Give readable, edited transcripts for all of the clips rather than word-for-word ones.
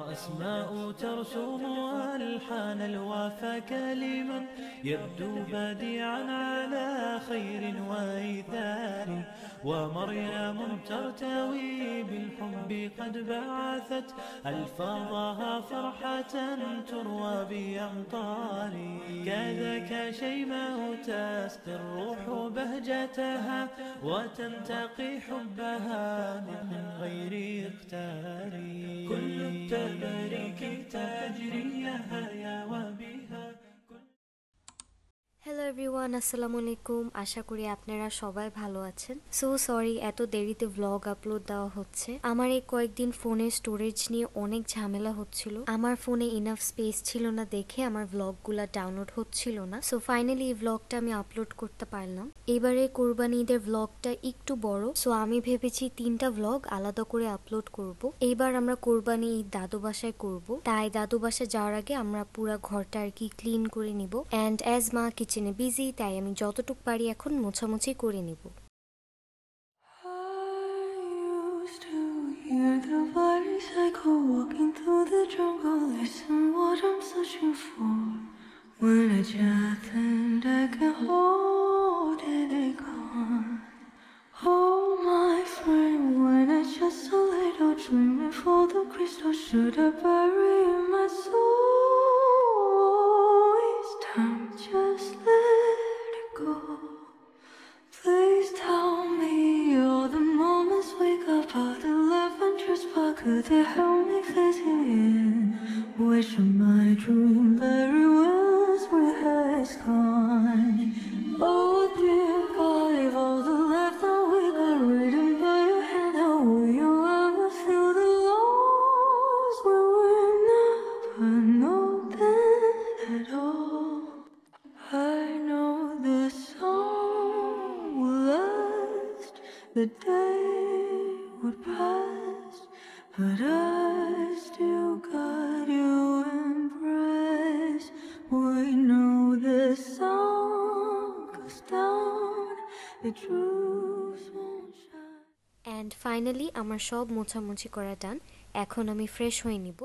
وأسماء ترسم ألحان الوفا كلما يبدو بديعا على خير وإيثار، ومريم ترتوي بالحب قد بعثت ألفاظها فرحة تروى بأمطار. كذاك شيماء تسقي الروح بهجتها وتنتقي حبها من غير اختار. كل التباريك تجري يا وبها। Hello everyone, আসসালামু আলাইকুম। আশা করি আপনারা সবাই ভালো আছেন। সো সরি এত দেরিতে ব্লগ আপলোড দেওয়া হচ্ছে। আমার এই কয়েকদিন ফোনের স্টোরেজ নিয়ে অনেক ঝামেলা হচ্ছিল। আমার ফোনে ইনাফ স্পেস ছিল না দেখে আমার ব্লগগুলো ডাউনলোড হচ্ছিল না। সো ফাইনালি এই ব্লগটা আমি আপলোড করতে পারলাম। এবারে কোরবানি ঈদের ব্লগটা একটু বড়, সো আমি ভেবেছি 3টা ব্লগ আলাদা করে আপলোড করব। এইবার আমরা কোরবানি ঈদ দাদু বাসায় করব, তাই দাদু বাসায় যাওয়ার আগে আমরা পুরো ঘরটা আর কি ক্লিন করে নিব। অ্যান্ড অ্যাজ মা কিচেনে বিজি, তাই আমি যতটুকু পারি এখন মোছামুছি করে নিব। Hear the voice echo walking through the jungle. Listen what I'm searching for. When I just think I can hold it gone. Oh my friend, when I just a little dreaming for the crystal should I bury in my soul. It's time, just let it go. Please tell me all the moments wake up out the lavender spark. Could they help me facing in? Wish my dream very was where has gone. Oh dear God, all the left that we got written by your hand. How will you ever feel the loss when we're never know that at all? I know this song will last, the day would pass, but I still got you impressed. We know this song goes down, the truth won't shine. And finally আমার সব মোছামুছি করা ডান। এখন আমি fresh হয়ে নিব।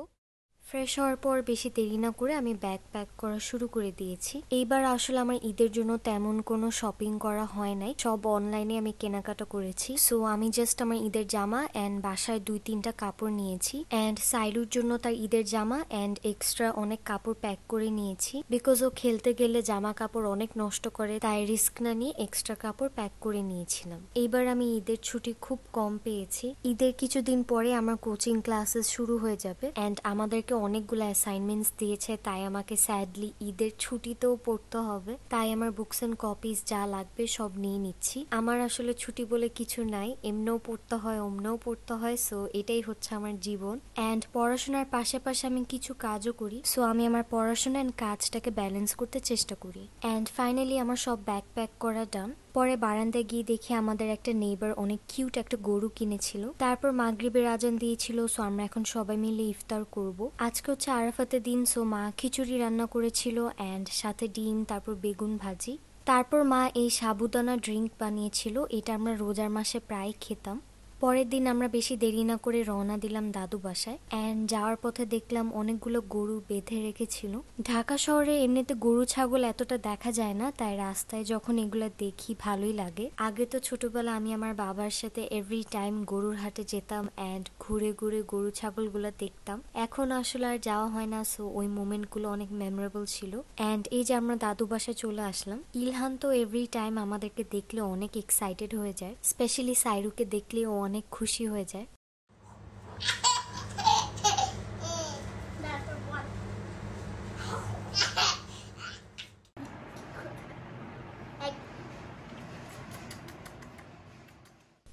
Fresh হওয়ার পর বেশি দেরি না করে আমি ব্যাগ প্যাক করা শুরু করে দিয়েছি। এইবার আসলে আমার ঈদের জন্য তেমন কোনো শপিং করা হয় নাই, সব অনলাইনে আমি কেনাকাটা করেছি। সো আমি জাস্ট আমার ঈদের জামা অ্যান্ড বাসায় 2-3টা কাপড় নিয়েছি, অ্যান্ড সাইলুর জন্য তার ঈদের জামা অ্যান্ড এক্সট্রা অনেক কাপড় প্যাক করে নিয়েছি। বিকজ ও খেলতে গেলে জামা কাপড় অনেক নষ্ট করে, তাই রিস্ক না নিয়ে এক্সট্রা কাপড় প্যাক করে নিয়েছিলাম। এইবার আমি ঈদের ছুটি খুব কম পেয়েছি। ঈদের কিছুদিন পরে আমার কোচিং ক্লাসেস শুরু হয়ে যাবে অ্যান্ড আমাদেরকে অনেকগুলো অ্যাসাইনমেন্টস দিয়েছে, তাই আমাকে স্যাডলি ঈদের ছুটিতেও পড়তে হবে। তাই আমার বুকস এন্ড কপিজ যা লাগবে সব নিয়ে নিচ্ছি। আমার আসলে ছুটি বলে কিছু নাই, এমনেও পড়তে হয় অমনেও পড়তে হয়। সো এটাই হচ্ছে আমার জীবন। অ্যান্ড পড়াশোনার পাশাপাশি আমি কিছু কাজও করি। সো আমি আমার পড়াশোনা অ্যান্ড কাজটাকে ব্যালেন্স করতে চেষ্টা করি। অ্যান্ড ফাইনালি আমার সব ব্যাগ প্যাক করা ডান। পরে বারান্দায় গিয়ে দেখি আমাদের একটা নেইবার অনেক কিউট একটা গরু কিনেছিল। তারপর মাগরিবের আজান দিয়েছিল, সো আমরা এখন সবাই মিলে ইফতার করব। আজকে হচ্ছে আরাফাতের দিন, সো মা খিচুড়ি রান্না করেছিল অ্যান্ড সাথে ডিম, তারপর বেগুন ভাজি। তারপর মা এই সাবুদানা ড্রিঙ্ক বানিয়েছিল, এটা আমরা রোজার মাসে প্রায় খেতাম। পরের দিন আমরা বেশি দেরি না করে রওনা দিলাম দাদু বাসায়। অ্যান্ড যাওয়ার পথে দেখলাম অনেকগুলো গরু বেঁধে রেখেছিল। ঢাকা শহরে এমনিতে গরু ছাগল এতটা দেখা যায় না, তাই রাস্তায় যখন এগুলো দেখি ভালোই লাগে। আগে তো ছোটবেলা আমি আমার বাবার সাথে এভরি টাইম গরুর হাটে যেতাম অ্যান্ড ঘুরে ঘুরে গরু ছাগলগুলো দেখতাম। এখন আসলে আর যাওয়া হয় না, সো ওই মোমেন্টগুলো অনেক মেমোরেবল ছিল। অ্যান্ড এই যে আমরা দাদু বাসায় চলে আসলাম। ইলহান তো এভরি টাইম আমাদেরকে দেখলে অনেক এক্সাইটেড হয়ে যায়, স্পেশালি সাইরুকে দেখলে ও অনেক খুশি হয়ে যায়।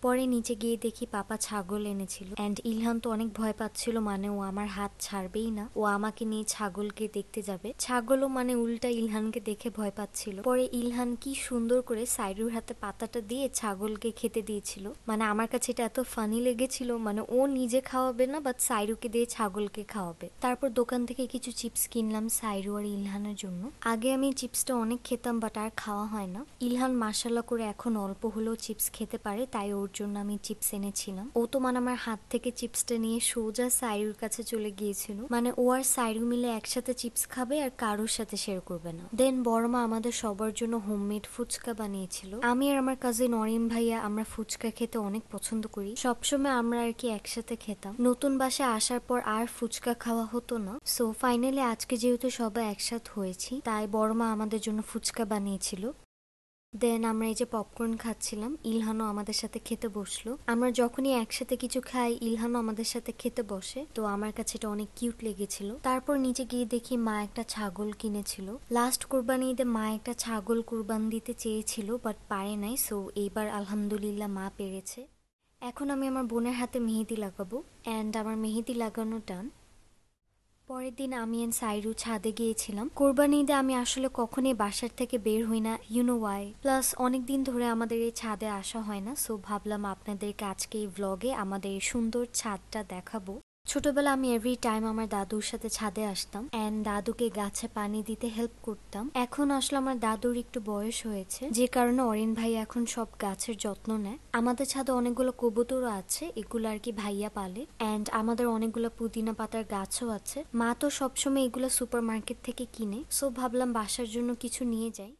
পরে নিচে গিয়ে দেখি পাপা ছাগল এনেছিল অ্যান্ড ইলহান তো অনেক ভয় পাচ্ছিল, মানে ও আমার হাত ছাড়বেই না, ও আমাকে নিয়ে ছাগলকে দেখতে যাবে। ছাগলও মানে উল্টা ইলহানকে দেখে ভয় পাচ্ছিল। পরে ইলহান কি সুন্দর করে সাইরুর হাতে পাতাটা দিয়ে ছাগলকে খেতে দিয়েছিল, মানে আমার কাছে এটা এত ফানি লেগেছিল, মানে ও নিজে খাওয়াবে না বাট সাইরুকে দিয়ে ছাগলকে খাওয়াবে। তারপর দোকান থেকে কিছু চিপস কিনলাম সাইরু আর ইলহানের জন্য। আগে আমি চিপসটা অনেক খেতাম বাট আর খাওয়া হয় না। ইলহান মাশাআল্লাহ করে এখন অল্প হলেও চিপস খেতে পারে, তাই ওর জন্য আমি চিপস এনেছিলাম। ও তো মানে আমার হাত থেকে চিপসটা নিয়ে সোজা সাইরুর কাছে চলে গিয়েছিল, মানে ও আর সাইরু মিলে একসাথে চিপস খাবে আর কারোর সাথে শেয়ার করবে না। দেন বড় মা আমাদের সবার জন্য হোমমেড ফুচকা বানিয়েছিল। আমি আর আমার কাজিন অরিন ভাইয়া আমরা ফুচকা খেতে অনেক পছন্দ করি, সবসময় আমরা আর কি একসাথে খেতাম। নতুন বাসায় আসার পর আর ফুচকা খাওয়া হতো না, সো ফাইনালি আজকে যেহেতু সবাই একসাথে হয়েছি তাই বড় মা আমাদের জন্য ফুচকা বানিয়েছিল। দেন আমরা এই যে পপকর্ন খাচ্ছিলাম, ইলহানও আমাদের সাথে খেতে বসলো। আমরা যখনই একসাথে কিছু খাই ইলহানও আমাদের সাথে খেতে বসে, তো আমার কাছে এটা অনেক কিউট লেগেছিল। তারপর নিচে গিয়ে দেখি মা একটা ছাগল কিনেছিল। লাস্ট কোরবানি ঈদে মা একটা ছাগল কোরবান দিতে চেয়েছিল বাট পারে নাই, সো এইবার আলহামদুলিল্লাহ মা পেরেছে। এখন আমি আমার বোনের হাতে মেহেদি লাগাবো অ্যান্ড আমার মেহেদি লাগানো ডান। পরের দিন আমি এন্ড সাইরু ছাদে গিয়েছিলাম। কোরবানি ঈদে আমি আসলে কখনোই বাসার থেকে বের হই না, ইউনো ওয়াই। প্লাস অনেকদিন ধরে আমাদের এই ছাদে আসা হয় না, সো ভাবলাম আপনাদেরকে আজকে এই ভ্লগে আমাদের এই সুন্দর ছাদটা দেখাবো। ছোটবেলা আমি এভরি টাইম আমার দাদুর সাথে ছাদে আসতাম অ্যান্ড দাদুকে গাছে পানি দিতে হেল্প করতাম। এখন আসলে আমার দাদুর একটু বয়স হয়েছে, যে কারণে অরিন ভাই এখন সব গাছের যত্ন নেয়। আমাদের ছাদে অনেকগুলো কবুতরও আছে, এগুলো আর কি ভাইয়া পালে। অ্যান্ড আমাদের অনেকগুলো পুদিনা পাতার গাছও আছে। মা তো সবসময় এগুলো সুপার মার্কেট থেকে কিনে, সো ভাবলাম বাসার জন্য কিছু নিয়ে যাই।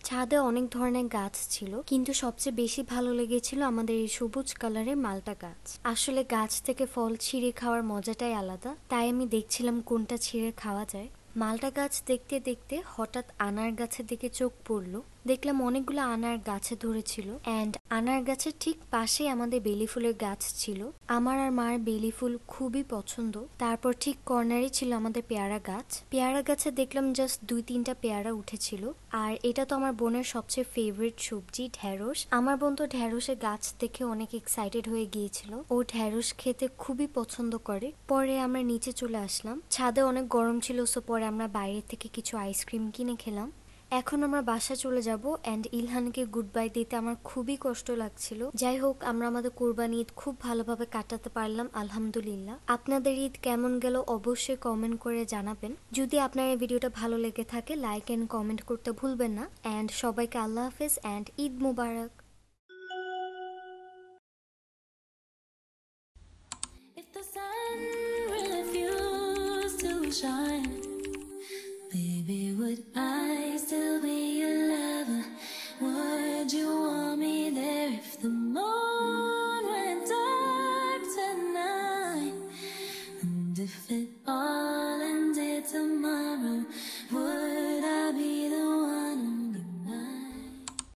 ছাদে অনেক ধরনের গাছ ছিল, কিন্তু সবচেয়ে বেশি ভালো লেগেছিল আমাদের এই সবুজ কালারের মালটা গাছ। আসলে গাছ থেকে ফল ছিঁড়ে খাওয়ার মজাটাই আলাদা, তাই আমি দেখছিলাম কোনটা ছিঁড়ে খাওয়া যায়। মালটা গাছ দেখতে দেখতে হঠাৎ আনার গাছের দিকে চোখ পড়লো। দেখলাম অনেকগুলো আনার গাছে ধরেছিল অ্যান্ড আনার গাছের ঠিক পাশেই আমাদের বেলি ফুলের গাছ ছিল। আমার আর মার বেলি ফুল খুবই পছন্দ। তারপর ঠিক কর্নারে ছিল আমাদের পেয়ারা গাছ। পেয়ারা গাছে দেখলাম জাস্ট 2-3টা পেয়ারা উঠেছিল। আর এটা তো আমার বোনের সবচেয়ে ফেভারিট সবজি ঢেঁড়স। আমার বোন তো ঢেঁড়সের গাছ দেখে অনেক এক্সাইটেড হয়ে গিয়েছিল, ও ঢেঁড়স খেতে খুবই পছন্দ করে। পরে আমরা নিচে চলে আসলাম, ছাদে অনেক গরম ছিল, সো পরে আমরা বাইরে থেকে কিছু আইসক্রিম কিনে খেলাম। এখন আমরা বাসা চলে যাব অ্যান্ড ইলহানকে গুড বাই দিতে আমার খুবই কষ্ট লাগছিল। যাই হোক, আমরা আমাদের কোরবানি ঈদ খুব ভালোভাবে কাটাতে পারলাম আলহামদুলিল্লাহ। আপনাদের ঈদ কেমন গেল অবশ্যই কমেন্ট করে জানাবেন। যদি আপনার এই ভিডিওটা ভালো লেগে থাকে লাইক এন্ড কমেন্ট করতে ভুলবেন না। অ্যান্ড সবাইকে আল্লাহ হাফেজ অ্যান্ড ঈদ মুবারক।